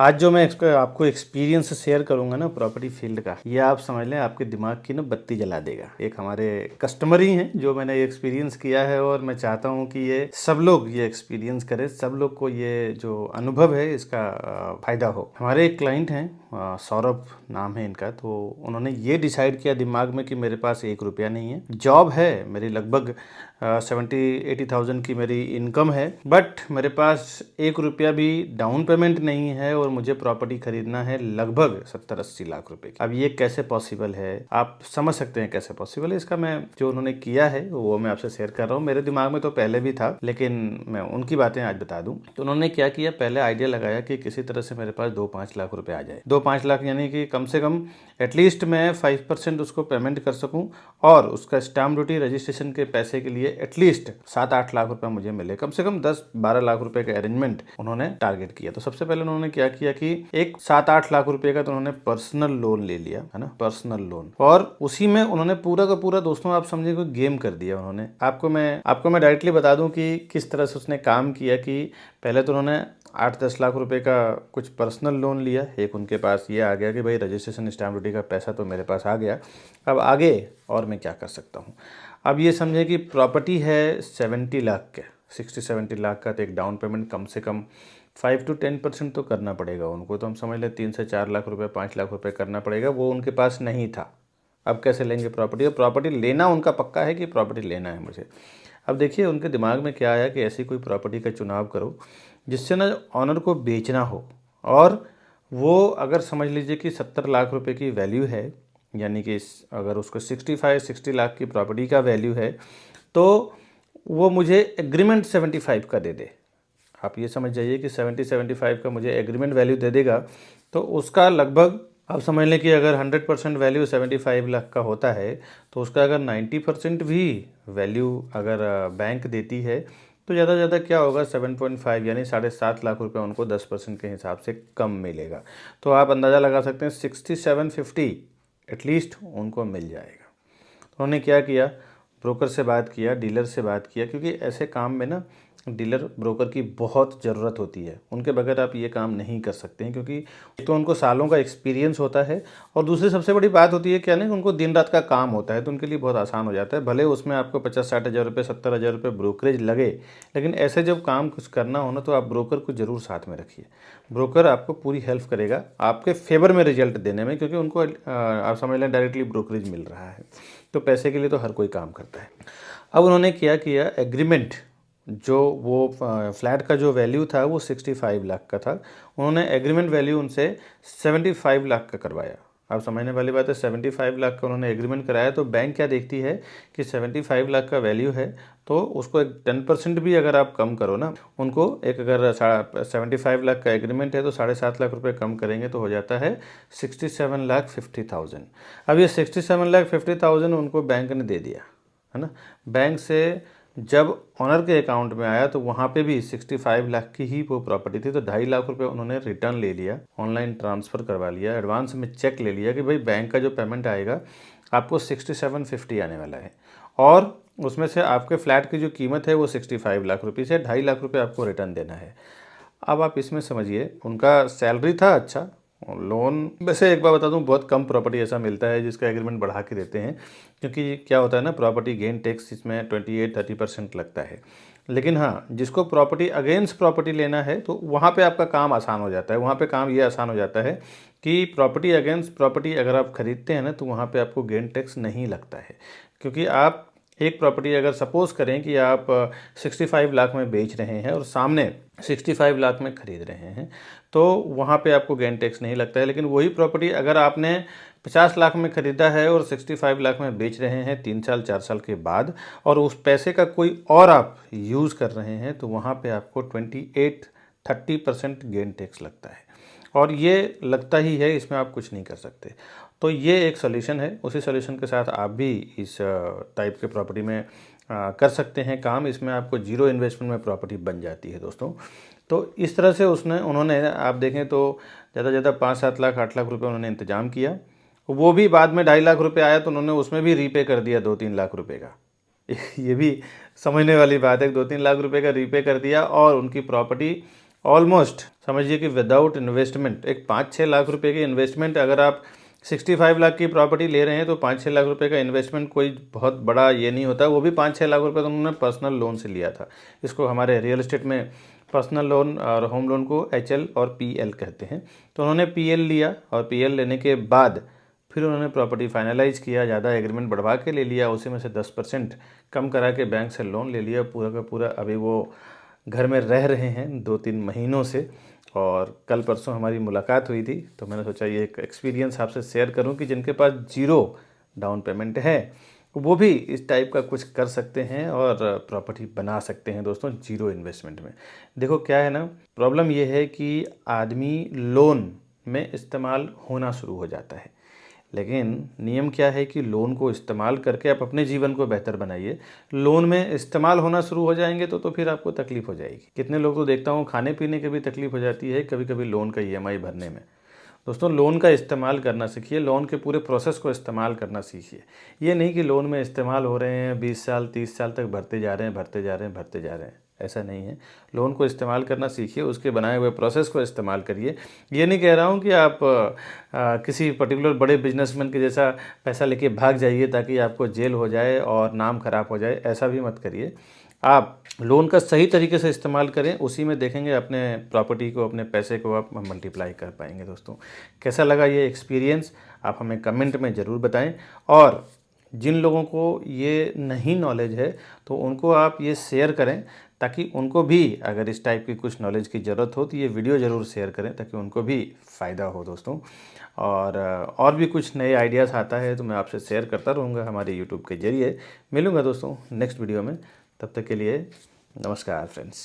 आज जो मैं आपको एक्सपीरियंस शेयर करूंगा ना प्रॉपर्टी फील्ड का, ये आप समझ लें आपके दिमाग की ना बत्ती जला देगा। एक हमारे कस्टमर ही हैं जो मैंने एक्सपीरियंस किया है और मैं चाहता हूं कि ये सब लोग ये एक्सपीरियंस करें, सब लोग को ये जो अनुभव है इसका फायदा हो। हमारे एक क्लाइंट हैं, सौरभ नाम है इनका। तो उन्होंने ये डिसाइड किया दिमाग में कि मेरे पास 1 रुपया नहीं है, जॉब है मेरी लगभग 70-80,000 की मेरी इनकम है, बट मेरे पास 1 रुपया भी डाउन पेमेंट नहीं है और मुझे प्रॉपर्टी खरीदना है लगभग 70-80 लाख रुपए की। अब ये कैसे पॉसिबल है, आप समझ सकते हैं कैसे पॉसिबल है। इसका मैं जो उन्होंने किया है वो मैं आपसे शेयर कर रहा हूँ। मेरे दिमाग में तो पहले भी था, लेकिन मैं उनकी बातें आज बता दूं। तो उन्होंने क्या किया, पहले आइडिया लगाया कि किसी तरह से मेरे पास 2-5 लाख रुपए आ जाए। 2-5 लाख यानी कि कम से कम एटलीस्ट मैं 5% उसको पेमेंट कर सकूं और उसका स्टाम्प ड्यूटी रजिस्ट्रेशन के पैसे के लिए एटलीस्ट 7-8 लाख रुपए मुझे मिले। कम से कम 10-12 लाख रुपए का अरेंजमेंट उन्होंने टारगेट किया। तो सबसे पहले उन्होंने क्या किया कि एक 7-8 लाख रुपए का तो उन्होंने पर्सनल लोन ले लिया, है ना, पर्सनल लोन। और उसी में उन्होंने पूरा का पूरा, दोस्तों आप समझिए, कोई गेम कर दिया उन्होंने। आपको मैं डायरेक्टली बता दूं कि किस तरह से उसने काम किया। कि पहले तो उन्होंने 8-10 लाख रुपए का कुछ पर्सनल लोन लिया। एक उनके पास ये आ गया कि भाई रजिस्ट्रेशन स्टाम्प ड्यूटी का पैसा तो मेरे पास आ गया, अब आगे और मैं क्या कर सकता हूँ। अब ये समझे कि प्रॉपर्टी है 70 लाख के, 60-70 लाख का, तो एक डाउन पेमेंट कम से कम 5-10% तो करना पड़ेगा उनको। तो हम समझ लें 3 से 4 लाख रुपए, 5 लाख रुपए करना पड़ेगा। वो उनके पास नहीं था। अब कैसे लेंगे प्रॉपर्टी? और प्रॉपर्टी लेना उनका पक्का है कि प्रॉपर्टी लेना है मुझे। अब देखिए उनके दिमाग में क्या आया कि ऐसी कोई प्रॉपर्टी का चुनाव करो जिससे ना ऑनर को बेचना हो, और वो अगर समझ लीजिए कि 70 लाख रुपए की वैल्यू है, यानी कि अगर उसको 65-60 लाख की प्रॉपर्टी का वैल्यू है, तो वो मुझे एग्रीमेंट 75 का दे दे। आप ये समझ जाइए कि 70-75 का मुझे एग्रीमेंट वैल्यू दे देगा, तो उसका लगभग आप समझ लें कि अगर 100% वैल्यू 75 लाख का होता है, तो उसका अगर 90% भी वैल्यू अगर बैंक देती है, तो ज़्यादा से ज़्यादा क्या होगा, 7.5 यानी 7.5 लाख रुपए उनको 10% के हिसाब से कम मिलेगा। तो आप अंदाज़ा लगा सकते हैं 6750 एटलीस्ट उनको मिल जाएगा। तो उन्होंने क्या किया, ब्रोकर से बात किया, डीलर से बात किया, क्योंकि ऐसे काम में ना डीलर ब्रोकर की बहुत ज़रूरत होती है। उनके बगैर आप ये काम नहीं कर सकते हैं, क्योंकि एक तो उनको सालों का एक्सपीरियंस होता है, और दूसरी सबसे बड़ी बात होती है क्या नहीं, उनको दिन रात का काम होता है, तो उनके लिए बहुत आसान हो जाता है। भले उसमें आपको 50-60 हज़ार रुपये, 70 हज़ार रुपये ब्रोकरेज लगे, लेकिन ऐसे जब काम कुछ करना हो ना, तो आप ब्रोकर को ज़रूर साथ में रखिए। ब्रोकर आपको पूरी हेल्प करेगा आपके फेवर में रिजल्ट देने में, क्योंकि उनको आप समझ लें डायरेक्टली ब्रोकरेज मिल रहा है। तो पैसे के लिए तो हर कोई काम करता है। अब उन्होंने क्या किया, एग्रीमेंट जो वो फ्लैट का जो वैल्यू था वो 65 लाख का था, उन्होंने एग्रीमेंट वैल्यू उनसे 75 लाख का करवाया। आप समझने वाली बात है, 75 लाख का उन्होंने एग्रीमेंट कराया। तो बैंक क्या देखती है कि 75 लाख का वैल्यू है, तो उसको एक 10% भी अगर आप कम करो ना, उनको एक, अगर 75 लाख का एग्रीमेंट है तो 7.5 लाख रुपए कम करेंगे तो हो जाता है 67,50,000। अब ये 67,50,000 उनको बैंक ने दे दिया, है ना। बैंक से जब ऑनर के अकाउंट में आया तो वहाँ पे भी 65 लाख की ही वो प्रॉपर्टी थी। तो 2.5 लाख रुपए उन्होंने रिटर्न ले लिया, ऑनलाइन ट्रांसफ़र करवा लिया, एडवांस में चेक ले लिया कि भाई बैंक का जो पेमेंट आएगा आपको 6750 आने वाला है, और उसमें से आपके फ्लैट की जो कीमत है वो 65 लाख रुपीज़ है, 2.5 लाख रुपये आपको रिटर्न देना है। अब आप इसमें समझिए, उनका सैलरी था अच्छा, लोन वैसे एक बार बता दूं, बहुत कम प्रॉपर्टी ऐसा मिलता है जिसका एग्रीमेंट बढ़ा के देते हैं, क्योंकि क्या होता है ना, प्रॉपर्टी गेन टैक्स इसमें 28-30% लगता है। लेकिन हाँ, जिसको प्रॉपर्टी अगेंस्ट प्रॉपर्टी लेना है तो वहाँ पे आपका काम आसान हो जाता है। वहाँ पे काम ये आसान हो जाता है कि प्रॉपर्टी अगेंस्ट प्रॉपर्टी अगर आप खरीदते हैं ना, तो वहाँ पे आपको गेन टैक्स नहीं लगता है, क्योंकि आप एक प्रॉपर्टी अगर सपोज़ करें कि आप 65 लाख में बेच रहे हैं और सामने 65 लाख में खरीद रहे हैं, तो वहाँ पे आपको गेन टैक्स नहीं लगता है। लेकिन वही प्रॉपर्टी अगर आपने 50 लाख में ख़रीदा है और 65 लाख में बेच रहे हैं 3 साल 4 साल के बाद, और उस पैसे का कोई और आप यूज़ कर रहे हैं, तो वहाँ पे आपको 28-30% गेन टैक्स लगता है। और ये लगता ही है, इसमें आप कुछ नहीं कर सकते। तो ये एक सॉल्यूशन है, उसी सॉल्यूशन के साथ आप भी इस टाइप के प्रॉपर्टी में कर सकते हैं काम। इसमें आपको जीरो इन्वेस्टमेंट में प्रॉपर्टी बन जाती है दोस्तों। तो इस तरह से उन्होंने आप देखें तो ज़्यादा से ज़्यादा 5-7 लाख 8 लाख रुपए उन्होंने इंतजाम किया। वो भी बाद में 2.5 लाख रुपए आया तो उन्होंने उसमें भी रीपे कर दिया 2-3 लाख रुपए का। ये भी समझने वाली बात है, 2-3 लाख रुपए का रीपे कर दिया और उनकी प्रॉपर्टी ऑलमोस्ट समझिए कि विदाउट इन्वेस्टमेंट एक 5-6 लाख रुपए की इन्वेस्टमेंट, अगर आप 65 लाख की प्रॉपर्टी ले रहे हैं तो 5-6 लाख रुपए का इन्वेस्टमेंट कोई बहुत बड़ा ये नहीं होता। वो भी 5-6 लाख रुपए तो उन्होंने पर्सनल लोन से लिया था। इसको हमारे रियल एस्टेट में पर्सनल लोन और होम लोन को HL और PL कहते हैं। तो उन्होंने PL लिया और PL लेने के बाद फिर उन्होंने प्रॉपर्टी फाइनलाइज किया, ज़्यादा एग्रीमेंट बढ़वा के ले लिया, उसी में से 10% कम करा के बैंक से लोन ले लिया पूरा का पूरा। अभी वो घर में रह रहे हैं 2-3 महीनों से, और कल परसों हमारी मुलाकात हुई थी तो मैंने सोचा ये एक एक्सपीरियंस आपसे शेयर करूं कि जिनके पास जीरो डाउन पेमेंट है वो भी इस टाइप का कुछ कर सकते हैं और प्रॉपर्टी बना सकते हैं दोस्तों, जीरो इन्वेस्टमेंट में। देखो क्या है ना, प्रॉब्लम ये है कि आदमी लोन में इस्तेमाल होना शुरू हो जाता है, लेकिन नियम क्या है कि लोन को इस्तेमाल करके आप अपने जीवन को बेहतर बनाइए। लोन में इस्तेमाल होना शुरू हो जाएंगे तो फिर आपको तकलीफ हो जाएगी। कितने लोग तो देखता हूँ खाने पीने की भी तकलीफ हो जाती है कभी कभी लोन का EMI भरने में। दोस्तों लोन का इस्तेमाल करना सीखिए, लोन के पूरे प्रोसेस को इस्तेमाल करना सीखिए। ये नहीं कि लोन में इस्तेमाल हो रहे हैं 20 साल 30 साल तक भरते जा रहे हैं भरते जा रहे हैं भरते जा रहे हैं, ऐसा नहीं है। लोन को इस्तेमाल करना सीखिए, उसके बनाए हुए प्रोसेस को इस्तेमाल करिए। ये नहीं कह रहा हूँ कि आप किसी पर्टिकुलर बड़े बिजनेसमैन के जैसा पैसा लेके भाग जाइए ताकि आपको जेल हो जाए और नाम खराब हो जाए, ऐसा भी मत करिए। आप लोन का सही तरीके से इस्तेमाल करें, उसी में देखेंगे अपने प्रॉपर्टी को, अपने पैसे को आप मल्टीप्लाई कर पाएंगे। दोस्तों कैसा लगा ये एक्सपीरियंस आप हमें कमेंट में ज़रूर बताएं, और जिन लोगों को ये नहीं नॉलेज है तो उनको आप ये शेयर करें ताकि उनको भी अगर इस टाइप की कुछ नॉलेज की ज़रूरत हो तो ये वीडियो ज़रूर शेयर करें ताकि उनको भी फ़ायदा हो दोस्तों। और भी कुछ नए आइडियाज़ आता है तो मैं आपसे शेयर करता रहूँगा हमारे यूट्यूब के ज़रिए। मिलूँगा दोस्तों नेक्स्ट वीडियो में, तब तक के लिए नमस्कार फ्रेंड्स।